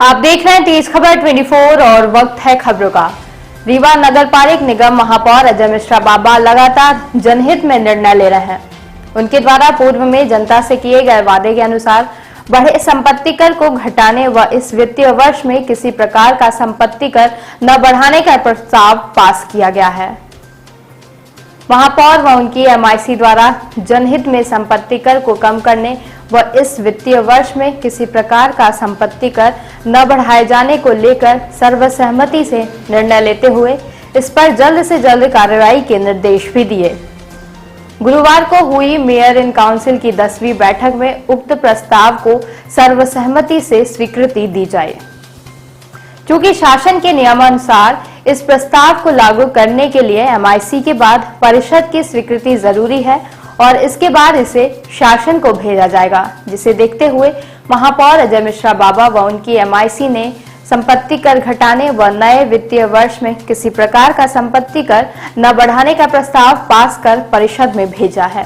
आप देख रहे हैं तेज खबर 24 और वक्त है खबरों का। रीवा नगर पालिक निगम महापौर अजय मिश्रा बाबा लगातार जनहित में निर्णय ले रहे हैं। उनके द्वारा पूर्व में जनता से किए गए वादे के अनुसार बढ़े संपत्ति कर को घटाने व इस वित्तीय वर्ष में किसी प्रकार का संपत्ति कर न बढ़ाने का प्रस्ताव पास किया गया है। महापौर व उनकी एमआईसी द्वारा जनहित में संपत्ति कर को कम करने व इस वित्तीय वर्ष में किसी प्रकार का संपत्ति कर न बढ़ाए जाने को लेकर सर्वसहमति से निर्णय लेते हुए इस पर जल्द से जल्द कार्रवाई के निर्देश भी दिए। गुरुवार को हुई मेयर इन काउंसिल की 10वीं बैठक में उक्त प्रस्ताव को सर्वसहमति से स्वीकृति दी जाए। चूंकि शासन के नियमानुसार इस प्रस्ताव को लागू करने के लिए एमआईसी के बाद परिषद की स्वीकृति जरूरी है और इसके बाद इसे शासन को भेजा जाएगा, जिसे देखते हुए महापौर अजय मिश्रा बाबा व उनकी एमआईसी ने संपत्ति कर घटाने व नए वित्तीय वर्ष में किसी प्रकार का संपत्ति कर न बढ़ाने का प्रस्ताव पास कर परिषद में भेजा है।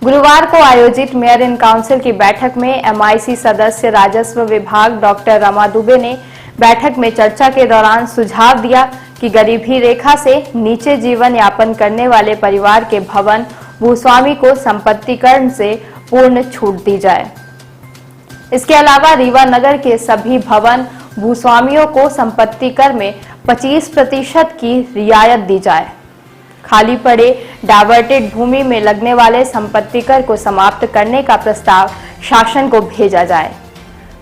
गुरुवार को आयोजित मेयर इन काउंसिल की बैठक में एमआईसी सदस्य राजस्व विभाग डॉक्टर रमा दुबे ने बैठक में चर्चा के दौरान सुझाव दिया कि गरीबी रेखा से नीचे जीवन यापन करने वाले परिवार के भवन भूस्वामी को संपत्ति कर से पूर्ण छूट दी जाए। इसके अलावा रीवा नगर के सभी भवन भूस्वामियों को संपत्ति कर में 25% की रियायत दी जाए। खाली पड़े डायवर्टेड भूमि में लगने वाले संपत्ति कर को समाप्त करने का प्रस्ताव शासन को भेजा जाए।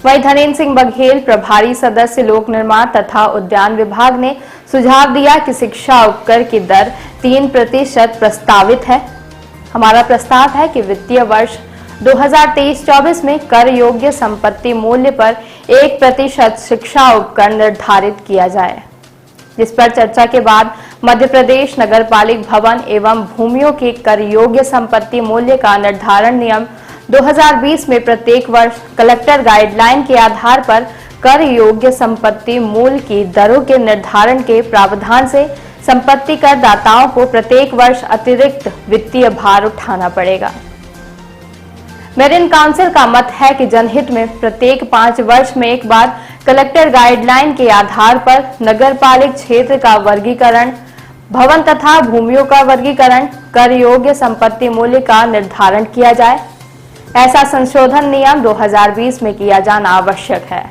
वहीं धनेन्द्र सिंह बघेल प्रभारी सदस्य लोक निर्माण तथा उद्यान विभाग ने सुझाव दिया कि शिक्षा उपकर की दर 3% प्रस्तावित है। हमारा प्रस्ताव है कि वित्तीय वर्ष 2023-24 में कर योग्य संपत्ति मूल्य पर 1% शिक्षा उपकर निर्धारित किया जाए, जिस पर चर्चा के बाद मध्य प्रदेश नगरपालिक भवन एवं भूमियों के कर योग्य संपत्ति मूल्य का निर्धारण नियम 2020 में प्रत्येक वर्ष कलेक्टर गाइडलाइन के आधार पर कर योग्य संपत्ति मूल्य की दरों के निर्धारण के प्रावधान से संपत्ति कर दाताओं को प्रत्येक वर्ष अतिरिक्त वित्तीय भार उठाना पड़ेगा। मेयर इन काउंसिल का मत है कि जनहित में प्रत्येक 5 वर्ष में एक बार कलेक्टर गाइडलाइन के आधार पर नगरपालिक क्षेत्र का वर्गीकरण, भवन तथा भूमियों का वर्गीकरण, कर योग्य संपत्ति मूल्य का निर्धारण किया जाए। ऐसा संशोधन नियम 2020 में किया जाना आवश्यक है।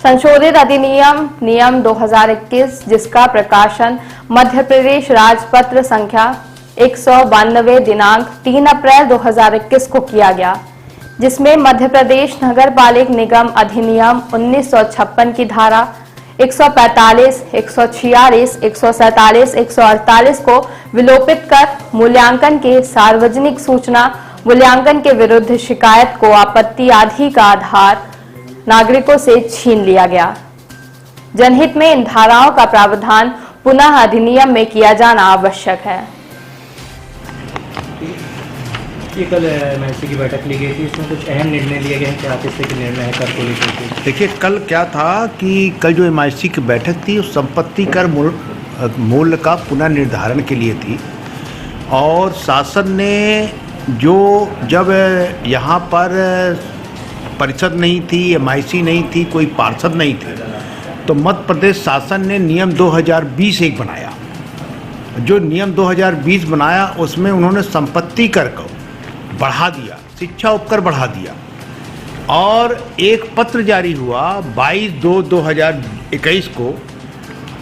संशोधित अधिनियम नियम 2021, जिसका प्रकाशन मध्य प्रदेश राजपत्र संख्या 192 दिनांक 3 अप्रैल 2021 को किया गया, जिसमें मध्य प्रदेश नगरपालिक निगम अधिनियम 1956 की धारा 145, 146, 147, 148 को विलोपित कर मूल्यांकन के सार्वजनिक सूचना मूल्यांकन के विरुद्ध शिकायत को आपत्ति आदि का आधार नागरिकों से छीन लिया गया। जनहित में इन धाराओं का प्रावधान पुनः अधिनियम में किया जाना आवश्यक है। ये कल एमआईसी की बैठक ली गई थी, इसमें कुछ अहम निर्णय लिए गए हैं। क्या आप इससे निर्णय है कर को लेकर? देखिए, कल क्या था कि कल जो एमआईसी की बैठक थी उस संपत्ति कर मूल्य का पुनः निर्धारण के लिए थी और शासन ने जब यहाँ पर परिषद नहीं थी, एमआईसी नहीं थी, कोई पार्षद नहीं थे, तो मध्य प्रदेश शासन ने नियम 2020 एक बनाया। जो नियम 2020 बनाया उसमें उन्होंने संपत्ति कर को बढ़ा दिया, शिक्षा उपकर बढ़ा दिया और एक पत्र जारी हुआ 22/2/2021 को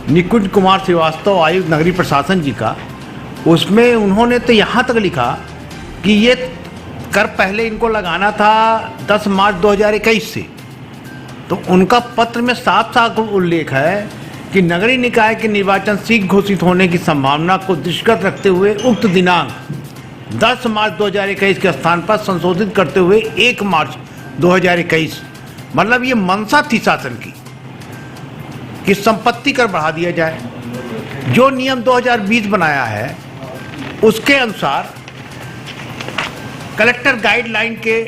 निकुंज कुमार श्रीवास्तव आयुक्त नगरीय प्रशासन जी का। उसमें उन्होंने तो यहाँ तक लिखा कि ये कर पहले इनको लगाना था 10 मार्च 2021 से, तो उनका पत्र में साफ साफ उल्लेख है कि नगरीय निकाय के निर्वाचन शीघ्र घोषित होने की संभावना को दृष्टिगत रखते हुए उक्त दिनांक 10 मार्च 2021 के स्थान पर संशोधित करते हुए 1 मार्च 2021, मतलब ये मंशा थी शासन की कि संपत्ति कर बढ़ा दिया जाए। जो नियम 2020 बनाया है उसके अनुसार कलेक्टर गाइडलाइन के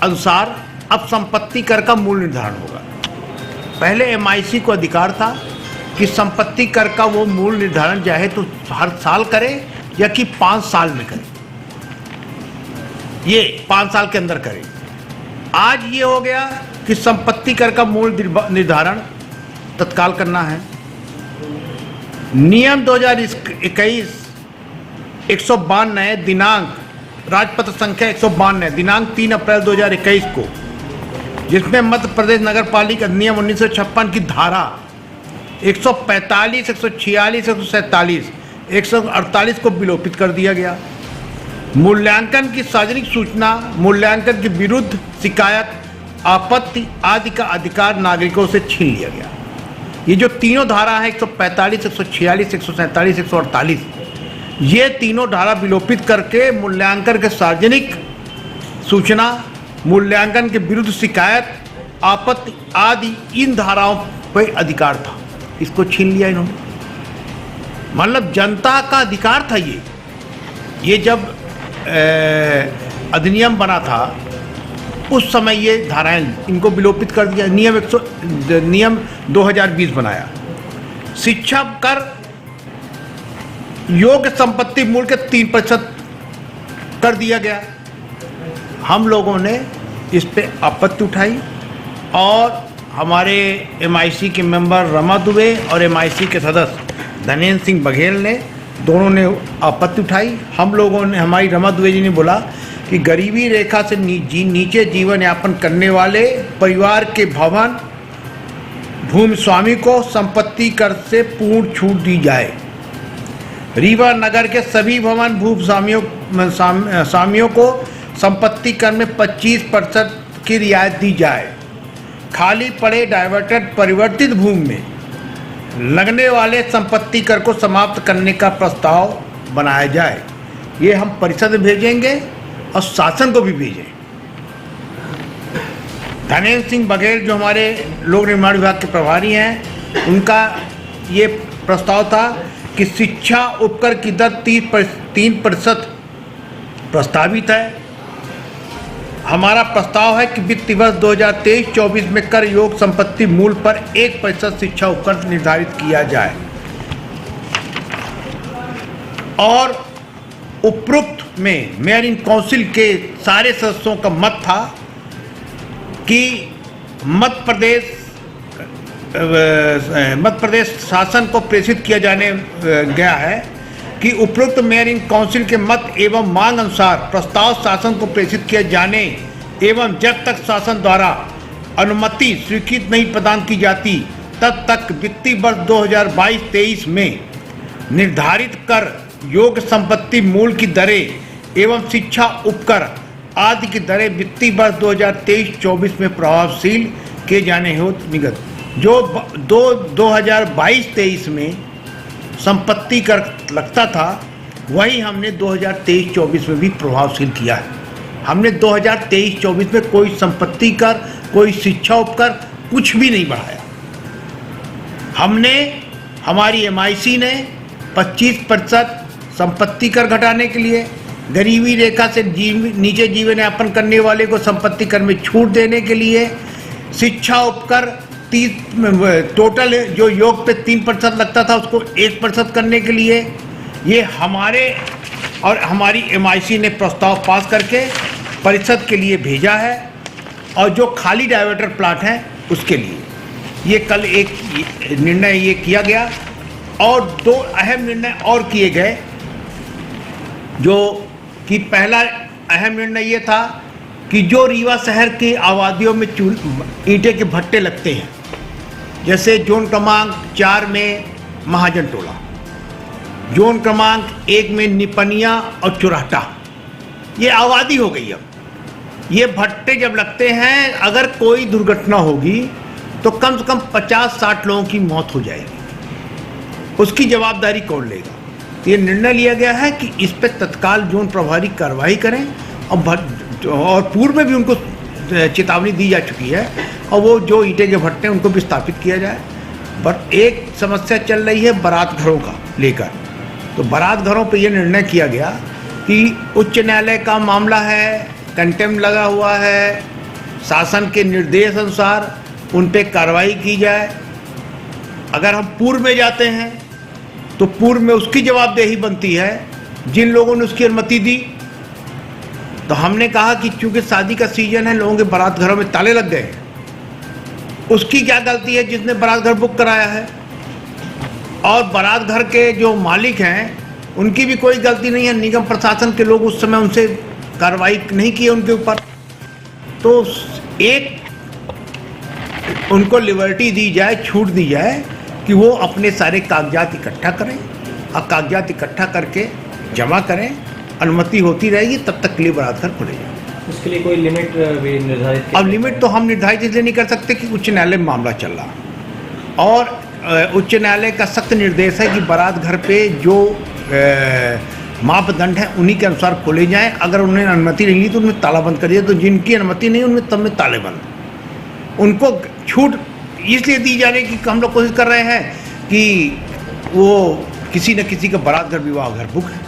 अनुसार अब संपत्ति कर का मूल निर्धारण होगा। पहले एमआईसी को अधिकार था कि संपत्ति कर का वो मूल निर्धारण चाहे तो हर साल करे या कि 5 साल में करे, ये 5 साल के अंदर करे। आज ये हो गया कि संपत्ति कर का मूल निर्धारण तत्काल करना है। नियम 2021 192 दिनांक राजपत्र संख्या 192 दिनांक 3 अप्रैल 2021 को, जिसमें मध्य प्रदेश नगर पालिका अधिनियम 1956 की धारा 145, 146, 147, 148 को विलोपित कर दिया गया। मूल्यांकन की सार्वजनिक सूचना, मूल्यांकन के विरुद्ध शिकायत, आपत्ति आदि का अधिकार नागरिकों से छीन लिया गया। ये जो तीनों धारा है 145, 146, 147, 148, ये तीनों धारा विलोपित करके मूल्यांकन के सार्वजनिक सूचना, मूल्यांकन के विरुद्ध शिकायत, आपत्ति आदि इन धाराओं पर अधिकार था, इसको छीन लिया इन्होंने। मतलब जनता का अधिकार था ये जब अधिनियम बना था उस समय ये धाराएं इनको विलोपित कर दिया। नियम 2020 बनाया। शिक्षा कर योग्य संपत्ति मूल्य के 3% कर दिया गया। हम लोगों ने इस पे आपत्ति उठाई और हमारे MIC के मेंबर रमा दुबे और MIC के सदस्य धनेन्द्र सिंह बघेल ने, दोनों ने आपत्ति उठाई। हम लोगों ने, हमारी रमा दुबे जी ने बोला कि गरीबी रेखा से नीचे जीवन यापन करने वाले परिवार के भवन भूमि स्वामी को संपत्ति कर से पूर्ण छूट दी जाए। रीवा नगर के सभी भवन भूमि स्वामियों को संपत्ति कर में 25% की रियायत दी जाए। खाली पड़े डाइवर्टेड परिवर्तित भूमि में लगने वाले संपत्ति कर को समाप्त करने का प्रस्ताव बनाया जाए। ये हम परिषद में भेजेंगे और शासन को भी भेजें। धनेन्द्र सिंह बघेल जो हमारे लोक निर्माण विभाग के प्रभारी हैं, उनका ये प्रस्ताव था कि शिक्षा उपकर की दर 3% प्रस्तावित है। हमारा प्रस्ताव है कि वित्त वर्ष 2023-24 में कर योग संपत्ति मूल्य पर 1% शिक्षा उपकर निर्धारित किया जाए। और उपरोक्त में मेयर इन काउंसिल के सारे सदस्यों का मत था कि मध्य प्रदेश शासन को प्रेषित किया जाने गया है कि उपरोक्त मेयर इन काउंसिल के मत एवं मांग अनुसार प्रस्ताव शासन को प्रेषित किया जाने एवं जब तक शासन द्वारा अनुमति स्वीकृत नहीं प्रदान की जाती तब तक वित्तीय वर्ष 2022-23 में निर्धारित कर योग्य संपत्ति मूल्य की दरें एवं शिक्षा उपकर आदि की दरें वित्तीय वर्ष 2023-24 में प्रभावशील किए जाने हेतु निगत जो 2022-23 में संपत्ति कर लगता था, वही हमने 2023-24 में भी प्रभावशील किया है। हमने 2023-24 में कोई संपत्ति कर, कोई शिक्षा उपकर कुछ भी नहीं बढ़ाया। हमने, हमारी MIC ने 25% संपत्ति कर घटाने के लिए, गरीबी रेखा से नीचे जीवन यापन करने वाले को संपत्ति कर में छूट देने के लिए, शिक्षा उपकर टोटल जो योग पे 3% लगता था उसको 1% करने के लिए, ये हमारे और हमारी MIC ने प्रस्ताव पास करके परिषद के लिए भेजा है। और जो खाली डाइवर्टर प्लाट हैं उसके लिए ये कल एक निर्णय ये किया गया। और 2 अहम निर्णय और किए गए, जो कि पहला अहम निर्णय ये था कि जो रीवा शहर की आबादियों में ईंटे के भट्टे लगते हैं, जैसे जोन क्रमांक 4 में महाजन टोला, जोन क्रमांक 1 में निपनिया और चुराटा, ये आबादी हो गई। अब ये भट्टे जब लगते हैं, अगर कोई दुर्घटना होगी तो कम से कम 50-60 लोगों की मौत हो जाएगी। उसकी जवाबदारी कौन लेगा? ये निर्णय लिया गया है कि इस पर तत्काल जोन प्रभारी कार्रवाई करें। और पूर्व में भी उनको चेतावनी दी जा चुकी है और वो जो ईंटे के भट्टे उनको भी स्थापित किया जाए। बट एक समस्या चल रही है बारात घरों का लेकर। तो बारात घरों पे ये निर्णय किया गया कि उच्च न्यायालय का मामला है, कंटेम्प्ट लगा हुआ है, शासन के निर्देश अनुसार उन पे कार्रवाई की जाए। अगर हम पूर्व में जाते हैं तो पूर्व में उसकी जवाबदेही बनती है जिन लोगों ने उसकी अनुमति दी। तो हमने कहा कि चूंकि शादी का सीजन है, लोगों के बारात घरों में ताले लग गए हैं, उसकी क्या गलती है जिसने बारात घर बुक कराया है? और बारात घर के जो मालिक हैं उनकी भी कोई गलती नहीं है। निगम प्रशासन के लोग उस समय उनसे कार्रवाई नहीं की उनके ऊपर। तो एक उनको लिबर्टी दी जाए, छूट दी जाए कि वो अपने सारे कागजात इकट्ठा करें और कागजात इकट्ठा करके जमा करें। अनुमति होती रहेगी तब तक के लिए बारात घर खुलेगा। उसके लिए कोई लिमिट भी निर्धारित अब लिमिट तो हम निर्धारित इसलिए नहीं कर सकते कि उच्च न्यायालय में मामला चल रहा, और उच्च न्यायालय का सख्त निर्देश है कि बारात घर पे जो मापदंड है उन्हीं के अनुसार खोले जाएं। अगर उन्हें अनुमति नहीं ली तो उनमें ताला बंद कर दिया, तो जिनकी अनुमति नहीं उनमें तब में ताले बंद। उनको छूट इसलिए दी जाने की हम लोग कोशिश कर रहे हैं कि वो किसी न किसी का बारात घर, विवाह घर बुक है।